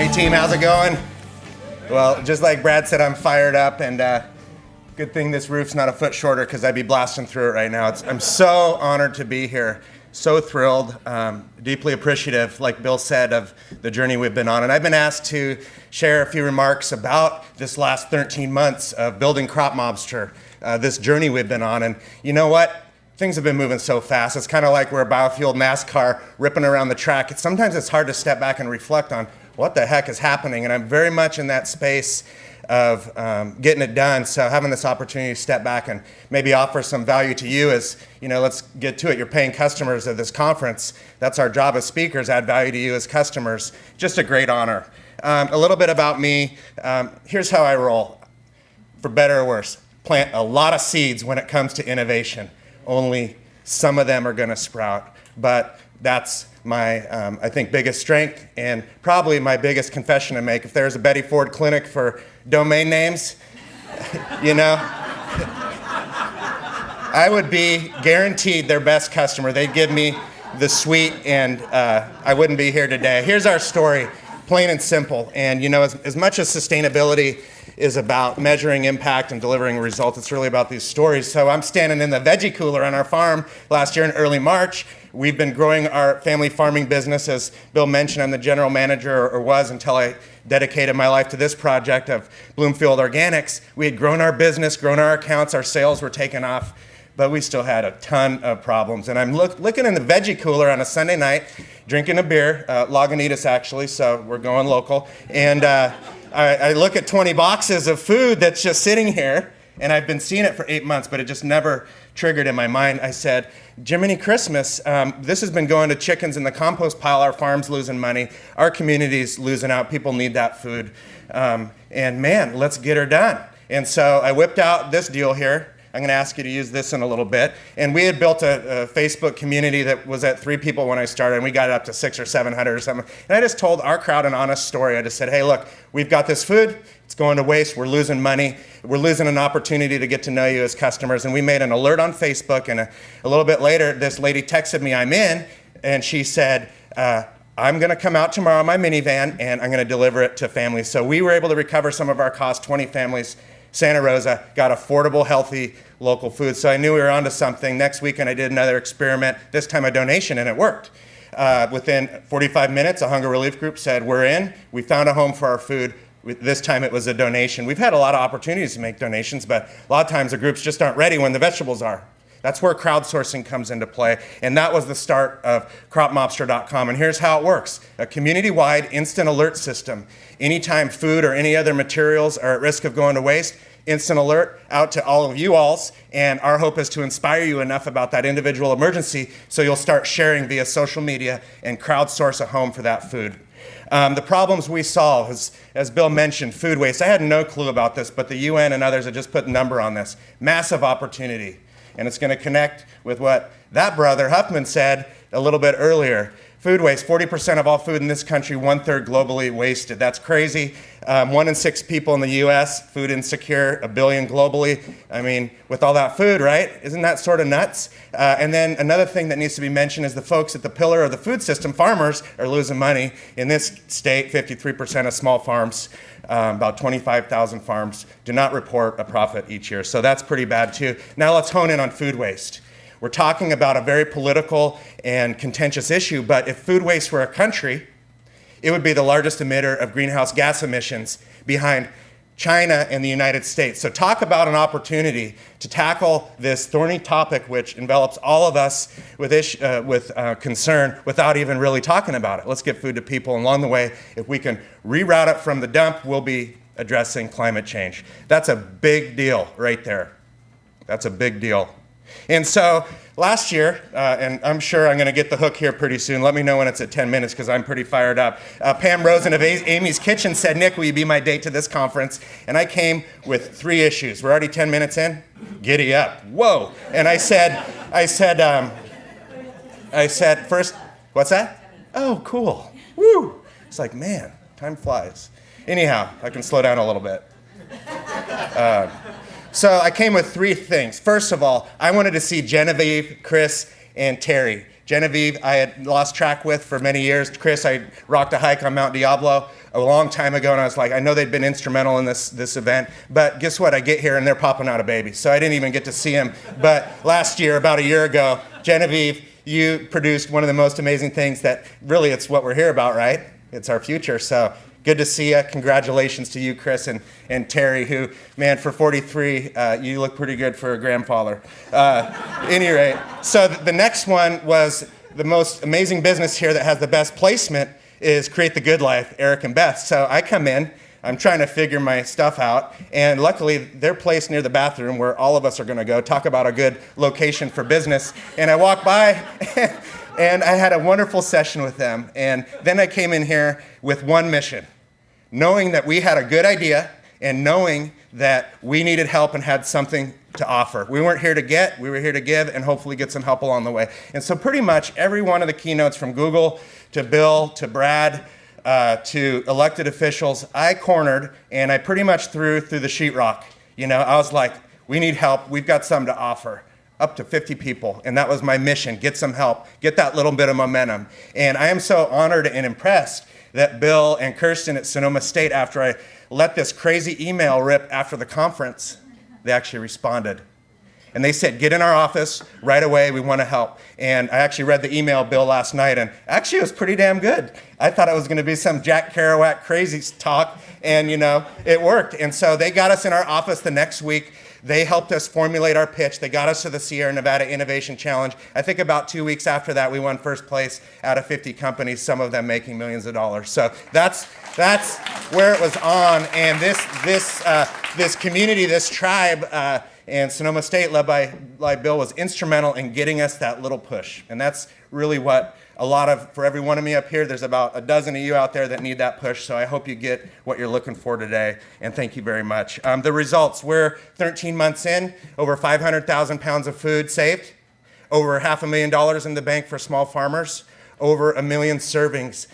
Hey team, how's it going? Well, just like Brad said, I'm fired up, and good thing this roof's not a foot shorter because I'd be blasting through it right now. I'm so honored to be here, so thrilled, deeply appreciative, like Bill said, of the journey we've been on. And I've been asked to share a few remarks about this last 13 months of building CropMobster, this journey we've been on. And you know what? Things have been moving so fast. It's kind of like we're a biofueled NASCAR ripping around the track. Sometimes it's hard to step back and reflect on what the heck is happening. And I'm very much in that space of getting it done. So having this opportunity to step back and maybe offer some value to you is, let's get to it. You're paying customers at this conference. That's our job as speakers, add value to you as customers. Just a great honor. A little bit about me. Here's how I roll. For better or worse, plant a lot of seeds when it comes to innovation. Only some of them are going to sprout, but that's my, I think, biggest strength and probably my biggest confession to make. If there's a Betty Ford clinic for domain names, I would be guaranteed their best customer. They'd give me the suite, and I wouldn't be here today. Here's our story, plain and simple. And as much as sustainability is about measuring impact and delivering results, it's really about these stories. So I'm standing in the veggie cooler on our farm last year in early March. We've been growing our family farming business. As Bill mentioned, I'm the general manager, or was until I dedicated my life to this project of Bloomfield Organics. We had grown our business, grown our accounts, our sales were taking off, but we still had a ton of problems. And I'm looking in the veggie cooler on a Sunday night, drinking a beer, Lagunitas actually, so we're going local. And I look at 20 boxes of food that's just sitting here, and I've been seeing it for 8 months, but it just never triggered in my mind. I said, Jiminy Christmas, this has been going to chickens in the compost pile. Our farm's losing money. Our community's losing out. People need that food. And man, let's get her done. And so I whipped out this deal here. I'm going to ask you to use this in a little bit. And we had built a Facebook community that was at 3 people when I started, and we got it up to 600 or 700 or something. And I just told our crowd an honest story. I just said, hey, look, we've got this food. It's going to waste. We're losing money. We're losing an opportunity to get to know you as customers. And we made an alert on Facebook. And a little bit later, this lady texted me, I'm in. And she said, I'm going to come out tomorrow in my minivan, and I'm going to deliver it to families. So we were able to recover some of our costs, 20 families. Santa Rosa got affordable, healthy, local food. So I knew we were onto something. Next weekend, I did another experiment, this time a donation, and it worked. Within 45 minutes, a hunger relief group said, we're in. We found a home for our food. This time it was a donation. We've had a lot of opportunities to make donations, but a lot of times the groups just aren't ready when the vegetables are. That's where crowdsourcing comes into play. And that was the start of CropMobster.com. And here's how it works. A community-wide instant alert system. Anytime food or any other materials are at risk of going to waste, instant alert out to all of you alls. And our hope is to inspire you enough about that individual emergency so you'll start sharing via social media and crowdsource a home for that food. The problems we solve, as Bill mentioned, food waste. I had no clue about this, but the UN and others have just put a number on this. Massive opportunity. And it's going to connect with what that brother Huffman said a little bit earlier. Food waste, 40% of all food in this country, 1/3 globally wasted. That's crazy. 1 in 6 people in the US, food insecure, 1 billion globally. I mean, with all that food, right? Isn't that sort of nuts? And then another thing that needs to be mentioned is the folks at the pillar of the food system, farmers, are losing money. In this state, 53% of small farms, about 25,000 farms, do not report a profit each year. So that's pretty bad too. Now let's hone in on food waste. We're talking about a very political and contentious issue, but if food waste were a country, it would be the largest emitter of greenhouse gas emissions behind China and the United States. So talk about an opportunity to tackle this thorny topic which envelops all of us with concern without even really talking about it. Let's get food to people, and along the way, if we can reroute it from the dump, we'll be addressing climate change. That's a big deal right there. That's a big deal. And so last year, and I'm sure I'm going to get the hook here pretty soon. Let me know when it's at 10 minutes because I'm pretty fired up. Pam Rosen of Amy's Kitchen said, Nick, will you be my date to this conference? And I came with 3 issues. We're already 10 minutes in? Giddy up. Whoa. And I said, first, what's that? Oh, cool. Woo. It's like, man, time flies. Anyhow, I can slow down a little bit. So I came with 3 things. First of all, I wanted to see Genevieve, Chris, and Terry. Genevieve, I had lost track with for many years. Chris, I rocked a hike on Mount Diablo. a long time ago, and I was like, I know they've been instrumental in this event, but guess what? I get here and they're popping out a baby, so I didn't even get to see them. But last year, about a year ago, Genevieve, you produced one of the most amazing things that really it's what we're here about, right? It's our future. So good to see you. Congratulations to you, Chris, and Terry, who, man, for 43, you look pretty good for a grandfather. Any rate, so the next one was the most amazing business here that has the best placement is Create the Good Life, Eric and Beth. So I come in, I'm trying to figure my stuff out, and luckily they're placed near the bathroom where all of us are going to go, talk about a good location for business. And I walk by, and I had a wonderful session with them. And then I came in here with one mission, knowing that we had a good idea and knowing that we needed help and had something to offer. We weren't here to get, we were here to give and hopefully get some help along the way. And so pretty much every one of the keynotes from Google to Bill to Brad to elected officials, I cornered and I pretty much threw the sheetrock. You know, I was like, we need help, we've got something to offer. Up to 50 people, and that was my mission, get some help, get that little bit of momentum. And I am so honored and impressed that Bill and Kirsten at Sonoma State, after I let this crazy email rip after the conference, they actually responded. And they said, get in our office right away, we want to help. And I actually read the email, Bill, last night, and actually it was pretty damn good. I thought it was going to be some Jack Kerouac crazy talk, and you know, it worked. And so they got us in our office the next week. They helped us formulate our pitch. They got us to the Sierra Nevada Innovation Challenge. I think about 2 weeks after that, we won first place out of 50 companies, some of them making millions of dollars. So that's where it was on. And this community, this tribe, and Sonoma State, led by Bill, was instrumental in getting us that little push. And that's really what for every one of me up here, there's about a dozen of you out there that need that push, so I hope you get what you're looking for today, and thank you very much. The results, we're 13 months in, over 500,000 pounds of food saved, over $500,000 in the bank for small farmers, over 1 million servings.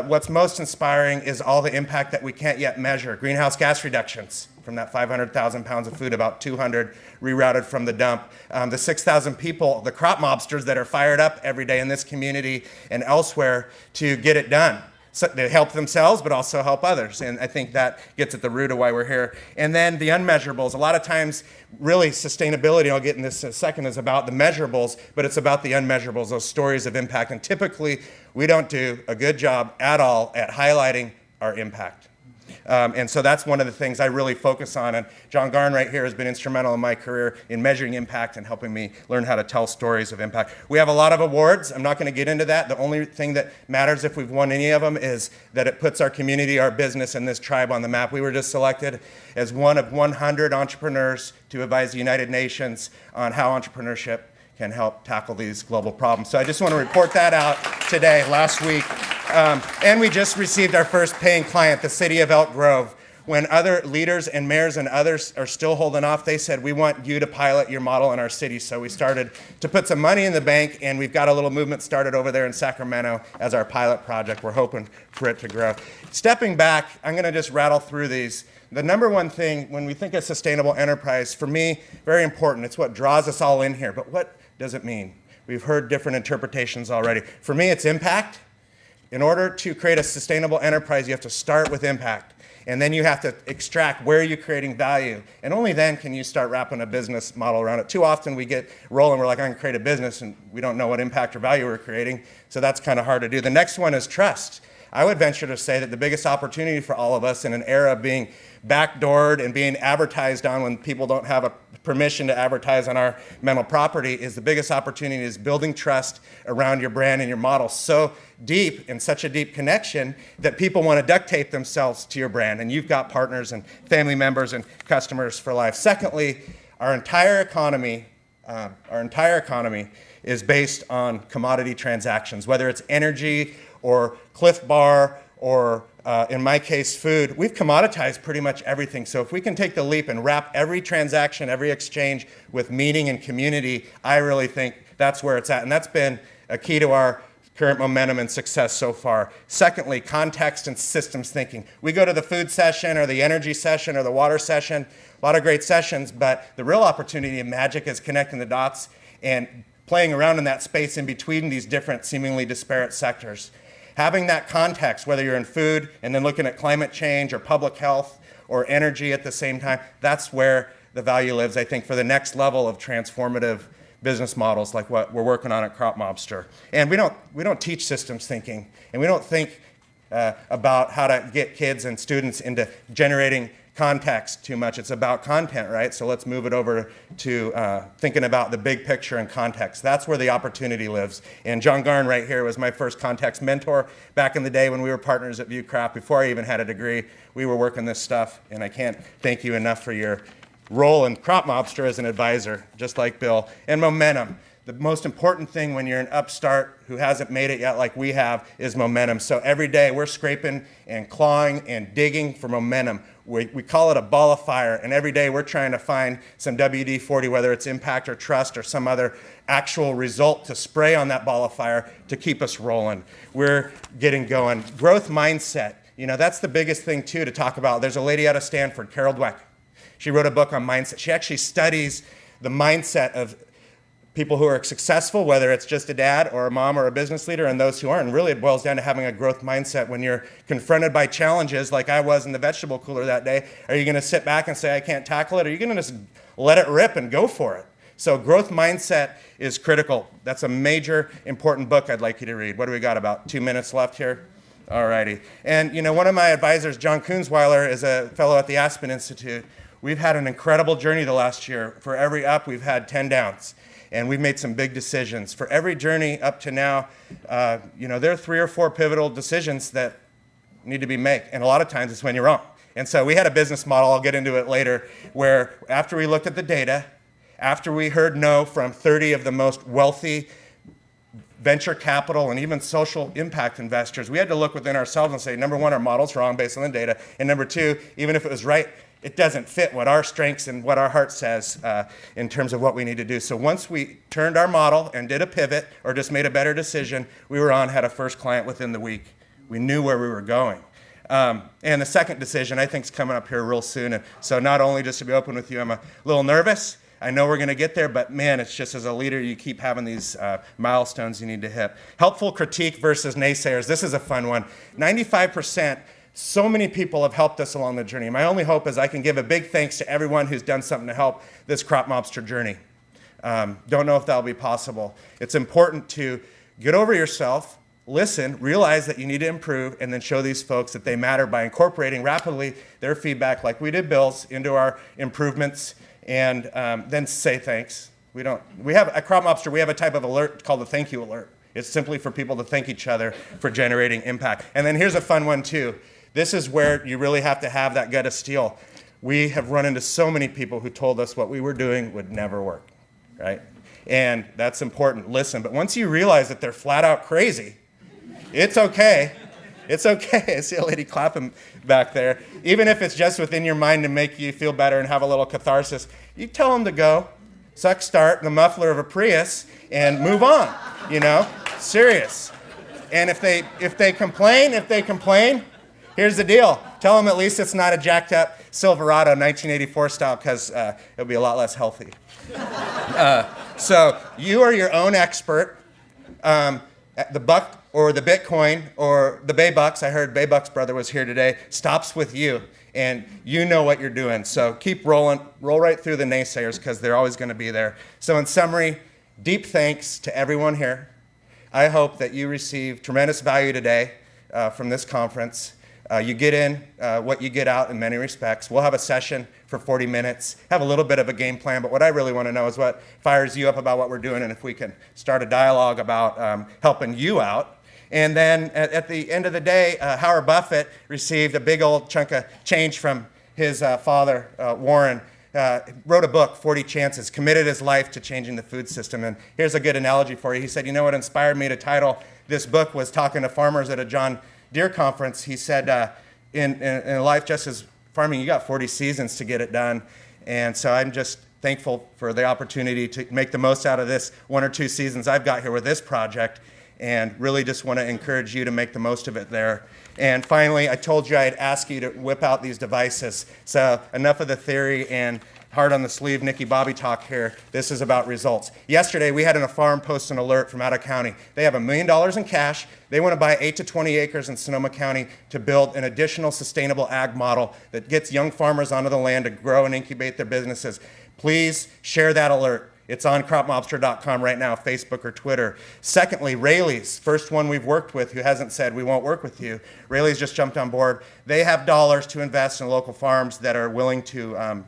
What's most inspiring is all the impact that we can't yet measure. Greenhouse gas reductions from that 500,000 pounds of food, about 200 rerouted from the dump. The 6,000 people, the CropMobsters that are fired up every day in this community and elsewhere to get it done. So they help themselves, but also help others. And I think that gets at the root of why we're here. And then the unmeasurables. A lot of times, really, sustainability, I'll get in this in a second, is about the measurables, but it's about the unmeasurables, those stories of impact. And typically, we don't do a good job at all at highlighting our impact. And so that's one of the things I really focus on. And John Garn right here has been instrumental in my career in measuring impact and helping me learn how to tell stories of impact. We have a lot of awards. I'm not going to get into that. The only thing that matters if we've won any of them is that it puts our community, our business, and this tribe on the map. We were just selected as one of 100 entrepreneurs to advise the United Nations on how entrepreneurship can help tackle these global problems. So I just want to report that out today, last week. And we just received our first paying client, the city of Elk Grove. When other leaders and mayors and others are still holding off, they said, we want you to pilot your model in our city. So we started to put some money in the bank, and we've got a little movement started over there in Sacramento as our pilot project. We're hoping for it to grow. Stepping back, I'm going to just rattle through these. The number one thing, when we think of sustainable enterprise, for me, very important. It's what draws us all in here. But what does it mean? We've heard different interpretations already. For me, it's impact. In order to create a sustainable enterprise, you have to start with impact. And then you have to extract where you're creating value. And only then can you start wrapping a business model around it. Too often we get rolling, we're like, I'm going to create a business, and we don't know what impact or value we're creating. So that's kind of hard to do. The next one is trust. I would venture to say that the biggest opportunity for all of us in an era of being backdoored and being advertised on when people don't have a permission to advertise on our mental property is the biggest opportunity is building trust around your brand and your model so deep and such a deep connection that people want to duct tape themselves to your brand, and you've got partners and family members and customers for life. Secondly, our entire economy is based on commodity transactions, whether it's energy or Cliff Bar or in my case, food. We've commoditized pretty much everything. So if we can take the leap and wrap every transaction, every exchange with meaning and community, I really think that's where it's at. And that's been a key to our current momentum and success so far. Secondly, context and systems thinking. We go to the food session or the energy session or the water session, a lot of great sessions, but the real opportunity and magic is connecting the dots and playing around in that space in between these different seemingly disparate sectors. having that context, whether you're in food and then looking at climate change or public health or energy at the same time, that's where the value lives, I think, for the next level of transformative business models like what we're working on at CropMobster. And we don't teach systems thinking, and we don't think about how to get kids and students into generating context too much. It's about content, right? So let's move it over to thinking about the big picture and context. That's where the opportunity lives. And John Garn right here was my first context mentor back in the day when we were partners at ViewCraft. Before I even had a degree, we were working this stuff, and I can't thank you enough for your role in CropMobster as an advisor, just like Bill. And momentum. The most important thing when you're an upstart who hasn't made it yet like we have is momentum. So every day we're scraping and clawing and digging for momentum. We call it a ball of fire, and every day we're trying to find some WD-40, whether it's impact or trust or some other actual result to spray on that ball of fire to keep us rolling. We're getting going. Growth mindset, that's the biggest thing too to talk about. There's a lady out of Stanford, Carol Dweck. She wrote a book on mindset. She actually studies the mindset of people who are successful, whether it's just a dad or a mom or a business leader, and those who aren't. And really, it boils down to having a growth mindset. When you're confronted by challenges like I was in the vegetable cooler that day, are you going to sit back and say, I can't tackle it? Or are you going to just let it rip and go for it? So growth mindset is critical. That's a major, important book I'd like you to read. What do we got, about 2 minutes left here? All righty. And one of my advisors, John Kunzweiler, is a fellow at the Aspen Institute. We've had an incredible journey the last year. For every up, we've had 10 downs. And we've made some big decisions. For every journey up to now, there are 3 or 4 pivotal decisions that need to be made. And a lot of times it's when you're wrong. And so we had a business model, I'll get into it later, where after we looked at the data, after we heard no from 30 of the most wealthy venture capital and even social impact investors, we had to look within ourselves and say, number one, our model's wrong based on the data. And number two, even if it was right, it doesn't fit what our strengths and what our heart says in terms of what we need to do. So once we turned our model and did a pivot or just made a better decision, we were on, had a first client within the week. We knew where we were going. And the second decision I think is coming up here real soon. And so not only, just to be open with you, I'm a little nervous. I know we're going to get there, but man, it's just as a leader, you keep having these milestones you need to hit. Helpful critique versus naysayers. This is a fun one. 95%. So many people have helped us along the journey. My only hope is I can give a big thanks to everyone who's done something to help this CropMobster journey. Don't know if that'll be possible. It's important to get over yourself, listen, realize that you need to improve, and then show these folks that they matter by incorporating rapidly their feedback, like we did Bill's, into our improvements, and then say thanks. We have at CropMobster, we have a type of alert called the thank you alert. It's simply for people to thank each other for generating impact. And then here's a fun one too. This is where you really have to have that gut of steel. We have run into so many people who told us what we were doing would never work, right? And that's important. Listen, but once you realize that they're flat out crazy, it's okay. It's okay. I see a lady clapping back there. Even if it's just within your mind to make you feel better and have a little catharsis, you tell them to go, suck start the muffler of a Prius, and move on, serious. And if they complain, here's the deal. Tell them at least it's not a jacked up Silverado 1984 style, because it'll be a lot less healthy. So you are your own expert. The buck or the Bitcoin or the Baybucks, I heard Baybucks' brother was here today, stops with you. And you know what you're doing. So keep rolling, roll right through the naysayers, because they're always going to be there. So in summary, deep thanks to everyone here. I hope that you receive tremendous value today from this conference. You get in what you get out in many respects. We'll have a session for 40 minutes, have a little bit of a game plan, but what I really want to know is what fires you up about what we're doing, and if we can start a dialogue about helping you out. And then at the end of the day, Howard Buffett received a big old chunk of change from his father, Warren, wrote a book, 40 Chances, committed his life to changing the food system. And here's a good analogy for you. He said, what inspired me to title this book was talking to farmers at a John Deere conference. He said, in life, just as farming, you got 40 seasons to get it done. And so I'm just thankful for the opportunity to make the most out of this 1 or 2 seasons I've got here with this project, and really just want to encourage you to make the most of it there. And finally, I told you I'd ask you to whip out these devices. So enough of the theory, and Hard on the sleeve, Nikki Bobby talk here. This is about results. Yesterday, we had a farm post an alert from out of county. They have $1 million in cash. They want to buy 8 to 20 acres in Sonoma County to build an additional sustainable ag model that gets young farmers onto the land to grow and incubate their businesses. Please share that alert. It's on CropMobster.com right now, Facebook or Twitter. Secondly, Rayleigh's, first one we've worked with who hasn't said we won't work with you. Rayleigh's just jumped on board. They have dollars to invest in local farms that are willing to,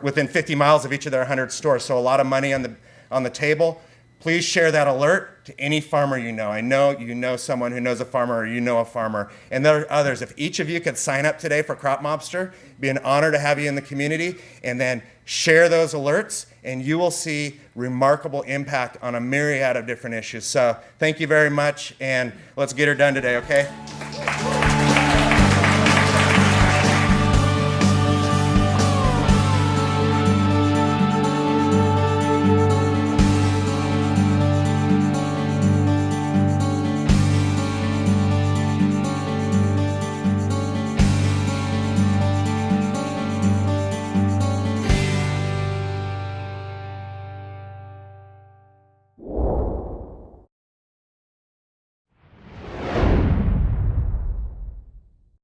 within 50 miles of each of their 100 stores. So a lot of money on the table. Please share that alert to any farmer you know. I know you know someone who knows a farmer, or you know a farmer. And there are others. If each of you could sign up today for CropMobster, it'd be an honor to have you in the community, and then share those alerts, and you will see remarkable impact on a myriad of different issues. So thank you very much, and let's get her done today, okay?